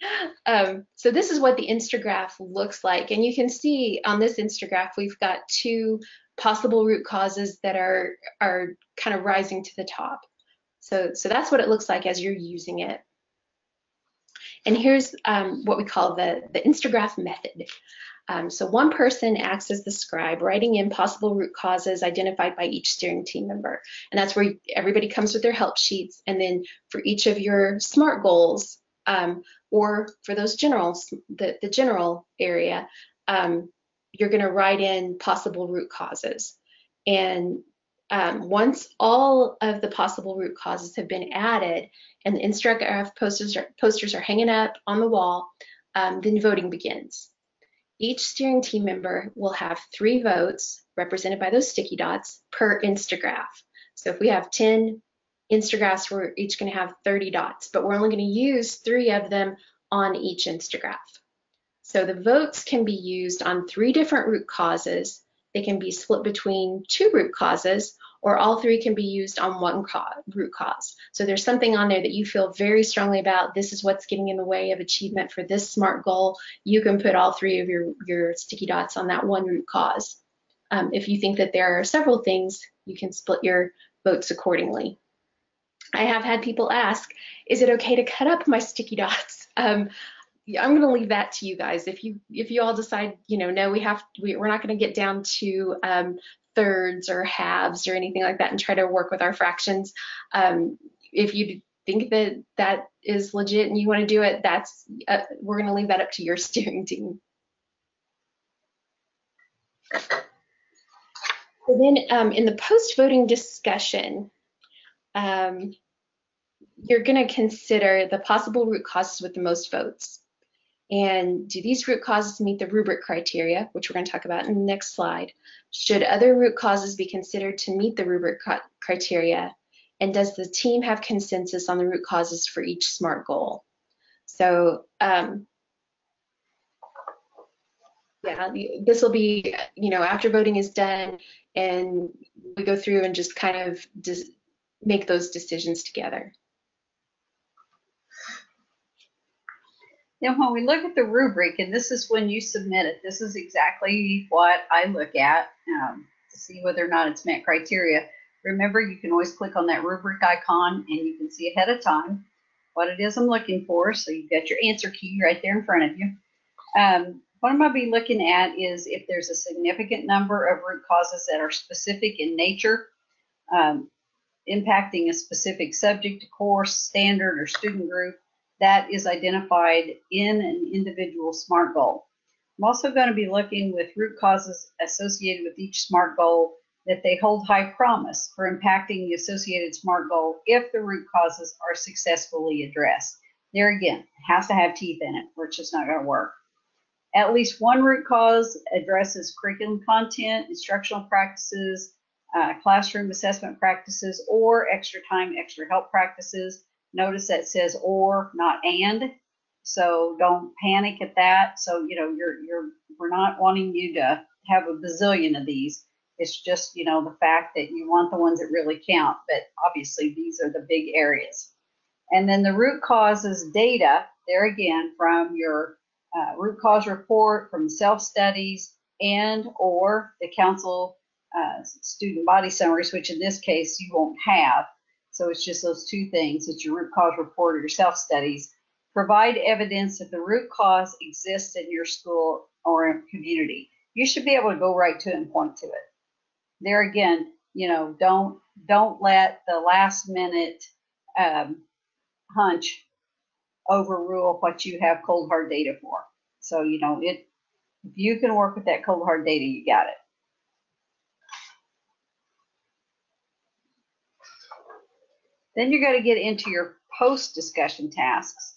So this is what the Instagraph looks like, and you can see on this Instagraph we've got two possible root causes that are kind of rising to the top. So that's what it looks like as you're using it. And here's what we call the Instagraph method. So one person acts as the scribe, writing in possible root causes identified by each steering team member. And that's where everybody comes with their help sheets. And then for each of your SMART goals, or for those generals, the general area, you're going to write in possible root causes. And once all of the possible root causes have been added and the Instagraph posters are hanging up on the wall, then voting begins. Each steering team member will have 3 votes represented by those sticky dots per Instagraph. So if we have 10 Instagraphs, we're each going to have 30 dots, but we're only going to use 3 of them on each Instagraph. So the votes can be used on 3 different root causes. They can be split between 2 root causes, or all 3 can be used on 1 root cause. So there's something on there that you feel very strongly about. This is what's getting in the way of achievement for this SMART goal. You can put all 3 of your sticky dots on that 1 root cause. If you think that there are several things, you can split your votes accordingly. I have had people ask, is it okay to cut up my sticky dots? I'm going to leave that to you guys. If you all decide, no, we're not going to get down to thirds or halves or anything like that and try to work with our fractions. If you think that is legit and you want to do it, we're going to leave that up to your steering team. So then in the post-voting discussion, you're going to consider the possible root causes with the most votes. And do these root causes meet the rubric criteria, which we're going to talk about in the next slide? Should other root causes be considered to meet the rubric criteria? And does the team have consensus on the root causes for each SMART goal? So yeah, this will be, after voting is done and we go through and just kind of make those decisions together. Now, when we look at the rubric, and this is when you submit it, this is exactly what I look at to see whether or not it's met criteria. Remember, you can always click on that rubric icon and you can see ahead of time what it is I'm looking for. So you've got your answer key right there in front of you. What I'm going to be looking at is if there's a significant number of root causes that are specific in nature, impacting a specific subject, course, standard, or student group, that is identified in an individual SMART goal. I'm also going to be looking with root causes associated with each SMART goal that they hold high promise for impacting the associated SMART goal if the root causes are successfully addressed. There again, it has to have teeth in it, or it's just not going to work. At least one root cause addresses curriculum content, instructional practices, classroom assessment practices, or extra time, extra help practices. Notice that says or, not and. So don't panic at that. So, we're not wanting you to have a bazillion of these. It's just, the fact that you want the ones that really count. But obviously, these are the big areas. And then the root causes data, there again, from your root cause report, from self-studies, and or the council student body summaries, which in this case you won't have. So it's just those two things. It's your root cause report or your self-studies. Provide evidence that the root cause exists in your school or community. You should be able to go right to it and point to it. There again, don't let the last minute hunch overrule what you have cold hard data for. So, if you can work with that cold hard data, you got it. Then you're going to get into your post-discussion tasks.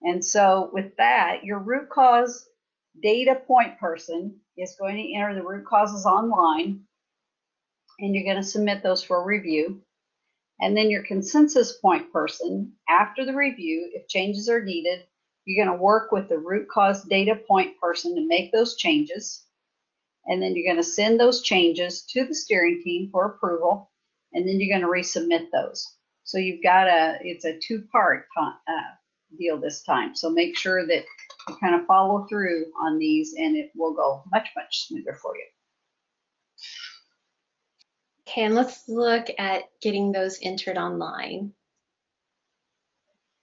And so with that, your root cause data point person is going to enter the root causes online, and you're going to submit those for review. And then your consensus point person, after the review, if changes are needed, you're going to work with the root cause data point person to make those changes. And then you're going to send those changes to the steering team for approval. And then you're going to resubmit those. So you've got it's a two-part deal this time. So make sure that you kind of follow through on these, and it will go much, much smoother for you. Okay, and let's look at getting those entered online.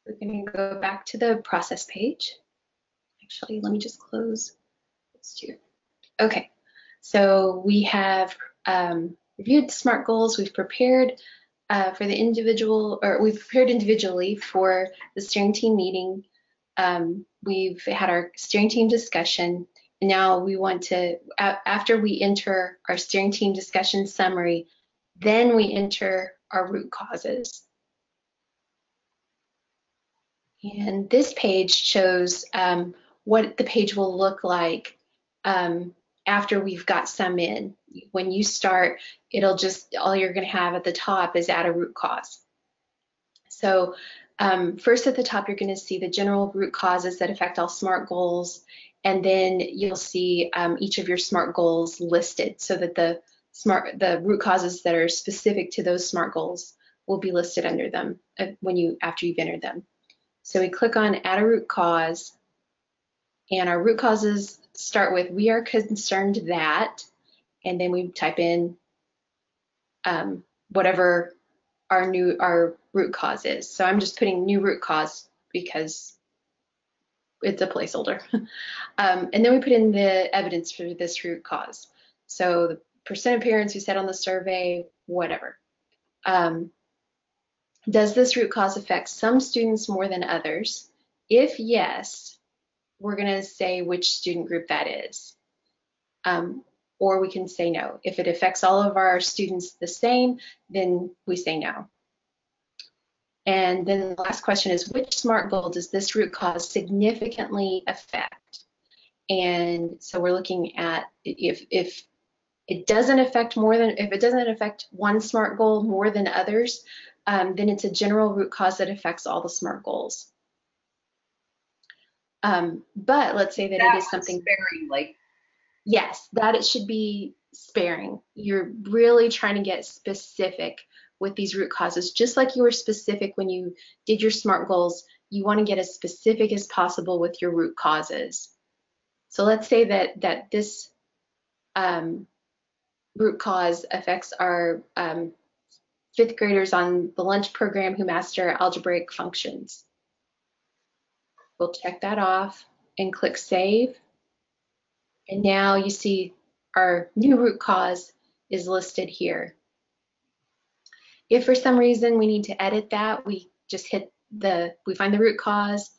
We're going to go back to the process page. Actually, let me just close this too. Okay, so we have reviewed the SMART goals. We've prepared for the individual, or we've prepared individually for the steering team meeting. We've had our steering team discussion. And now we want to, after we enter our steering team discussion summary, then we enter our root causes. And this page shows what the page will look like after we've got some in. When you start, it'll just, all you're going to have at the top is add a root cause. So first at the top, you're going to see the general root causes that affect all SMART goals. And then you'll see each of your SMART goals listed so that the root causes that are specific to those SMART goals will be listed under them after you've entered them. So we click on add a root cause, and our root causes start with we are concerned that, and then we type in whatever our root cause is. So I'm just putting new root cause because it's a placeholder. And then we put in the evidence for this root cause. So the percent of parents who said on the survey, whatever. Does this root cause affect some students more than others? If yes, we're going to say which student group that is. Or we can say no. If it affects all of our students the same, then we say no. And then the last question is, which SMART goal does this root cause significantly affect? And so we're looking at if it doesn't affect one SMART goal more than others, then it's a general root cause that affects all the SMART goals. But let's say that it is something sparingly. Yes, that it should be sparing. You're really trying to get specific with these root causes, just like you were specific when you did your SMART goals. You want to get as specific as possible with your root causes. So let's say that this root cause affects our fifth graders on the lunch program who master algebraic functions. We'll check that off and click Save. And now you see our new root cause is listed here. If for some reason we need to edit that, we just we find the root cause.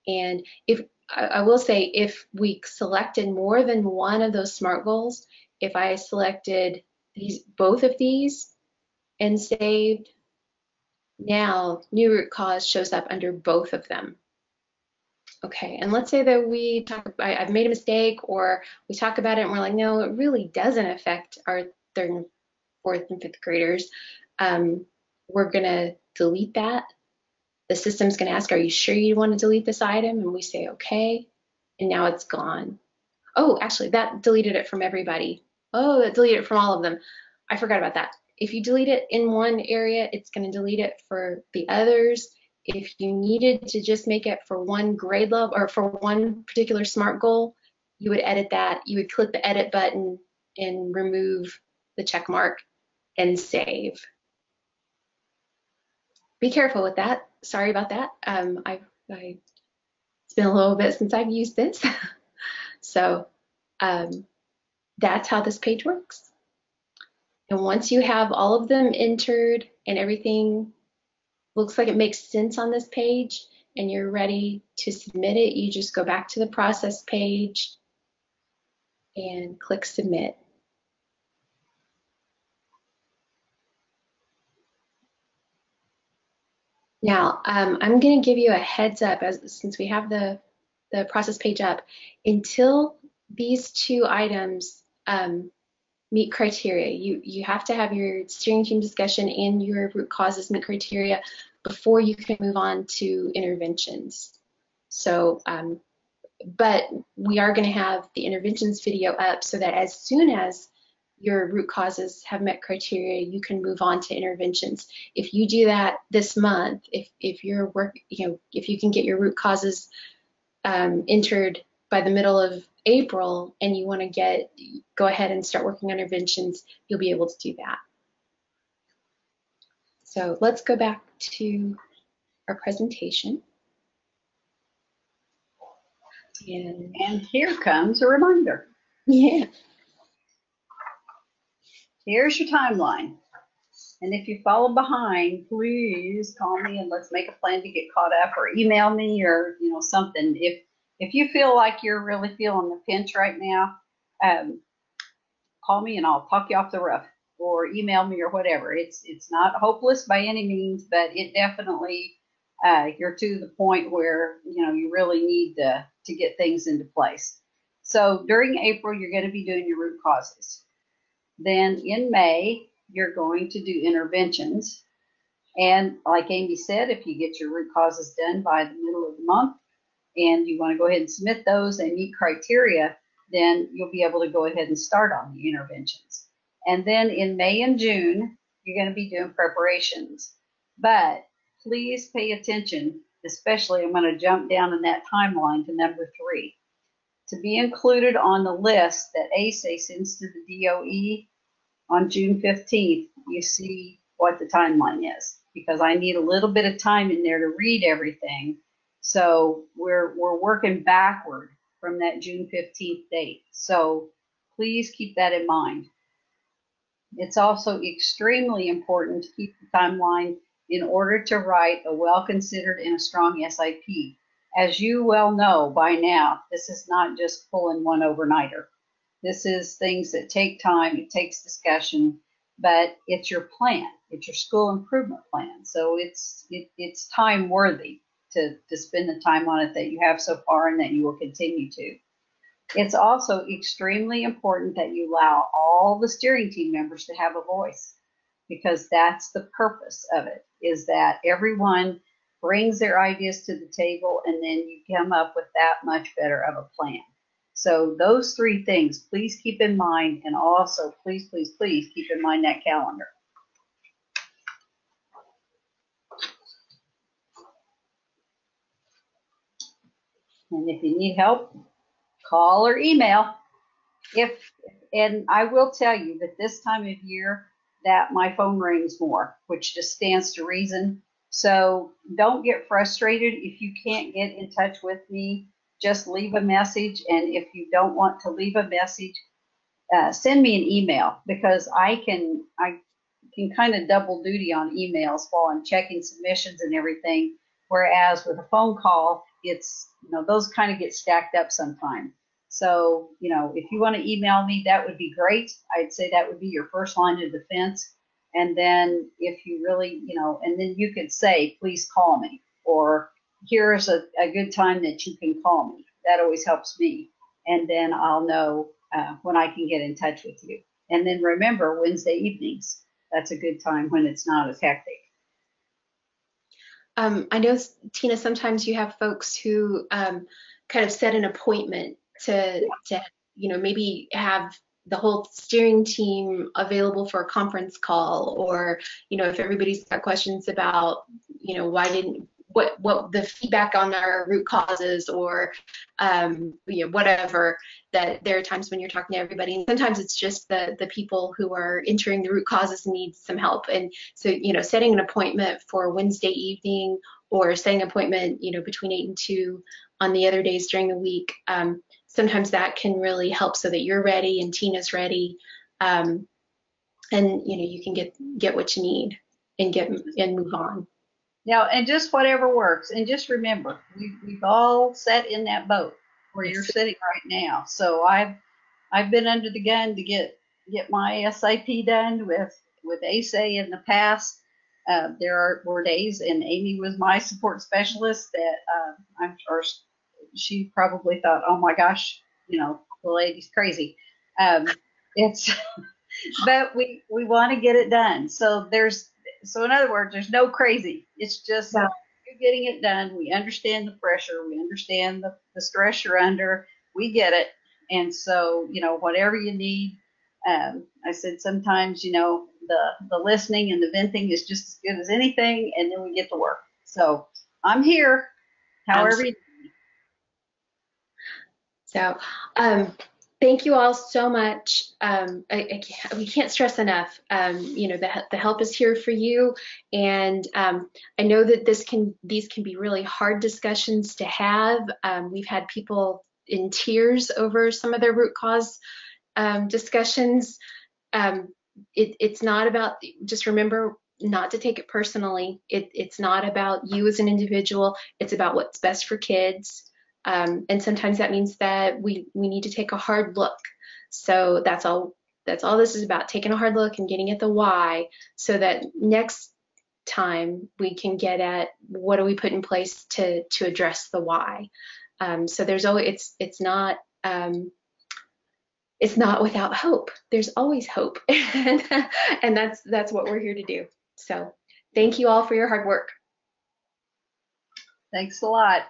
And if I will say, if we selected more than one of those SMART goals, if I selected both of these and saved, now new root cause shows up under both of them. Okay, and let's say that I've made a mistake, or we talk about it and we're like, no, it really doesn't affect our third and fourth and fifth graders. Um, we're gonna delete that. The system's gonna ask, are you sure you want to delete this item? And we say, okay, and now it's gone. Oh, actually, that deleted it from everybody. Oh, that deleted it from all of them. I forgot about that. If you delete it in one area, it's going to delete it for the others. If you needed to just make it for one grade level or for one particular SMART goal, you would edit that. You would click the edit button and remove the check mark and save. Be careful with that. Sorry about that. It's been a little bit since I've used this. So that's how this page works. And once you have all of them entered and everything looks like it makes sense on this page and you're ready to submit it, you just go back to the process page and click submit. Now, I'm going to give you a heads up since we have the process page up. Until these two items meet criteria, you have to have your steering team discussion and your root causes meet criteria before you can move on to interventions. So, but we are going to have the interventions video up so that as soon as your root causes have met criteria, you can move on to interventions. If you do that this month, if your work, if you can get your root causes entered by the middle of April and you want to go ahead and start working on interventions, you'll be able to do that. So let's go back to our presentation. And here comes a reminder. Yeah. Here's your timeline. And if you fall behind, please call me and let's make a plan to get caught up, or email me, or something. If you feel like you're really feeling the pinch right now, call me and I'll talk you off the roof, or email me or whatever. It's not hopeless by any means, but it definitely you're to the point where you really need to get things into place. So during April, you're going to be doing your root causes. Then in May, you're going to do interventions. And like Amy said, if you get your root causes done by the middle of the month and you want to go ahead and submit those and meet criteria, then you'll be able to go ahead and start on the interventions. And then in May and June, you're going to be doing preparations. But please pay attention, especially I'm going to jump down in that timeline to number 3. To be included on the list that ASA sends to the DOE on June 15th, you see what the timeline is, because I need a little bit of time in there to read everything. So we're working backward from that June 15th date. So please keep that in mind. It's also extremely important to keep the timeline in order to write a well-considered and a strong SIP. As you well know by now, this is not just pulling one overnighter. This is things that take time, it takes discussion, but it's your plan. It's your school improvement plan. So it's time worthy to spend the time on it that you have so far and that you will continue to. It's also extremely important that you allow all the steering team members to have a voice, because that's the purpose of it, is that everyone brings their ideas to the table and then you come up with that much better of a plan. So those 3 things, please keep in mind, and also please, please, please keep in mind that calendar. And if you need help, call or email. And I will tell you that this time of year that my phone rings more, which just stands to reason. So don't get frustrated if you can't get in touch with me. Just leave a message, and if you don't want to leave a message, send me an email, because I can kind of double duty on emails while I'm checking submissions and everything. Whereas with a phone call, it's those kind of get stacked up sometimes. So if you want to email me, that would be great. I'd say that would be your first line of defense. And then if you really and then you could say, please call me, or here's a good time that you can call me. That always helps me. And then I'll know when I can get in touch with you. And then remember, Wednesday evenings, that's a good time when it's not as hectic. I know, Tina, sometimes you have folks who kind of set an appointment to maybe have the whole steering team available for a conference call, or if everybody's got questions about why didn't what the feedback on our root causes, or whatever, that there are times when you're talking to everybody, and sometimes it's just the people who are entering the root causes need some help. And so setting an appointment for Wednesday evening, or setting an appointment between 8 and 2 on the other days during the week, sometimes that can really help so that you're ready and Tina's ready, and you can get what you need and move on. Now, and just whatever works. And just remember, we've all sat in that boat where you're sitting right now. So I've been under the gun to get my SIP done with ASA in the past. Were days, and Amy was my support specialist, that I'm sure she probably thought, oh my gosh, the lady's crazy. It's but we want to get it done. So in other words, there's no crazy. It's just you're getting it done. We understand the pressure. We understand the stress you're under. We get it. And so, whatever you need. I said sometimes, the listening and the venting is just as good as anything, and then we get to work. So I'm here, however you. So, thank you all so much. We can't stress enough. The help is here for you, and I know that these can be really hard discussions to have. We've had people in tears over some of their root cause discussions. It's not about, just remember not to take it personally. It's not about you as an individual. It's about what's best for kids. And sometimes that means that we need to take a hard look. So that's all this is about, taking a hard look and getting at the why, so that next time we can get at what do we put in place to address the why. So there's always, it's not without hope. There's always hope. And that's what we're here to do. So thank you all for your hard work. Thanks a lot.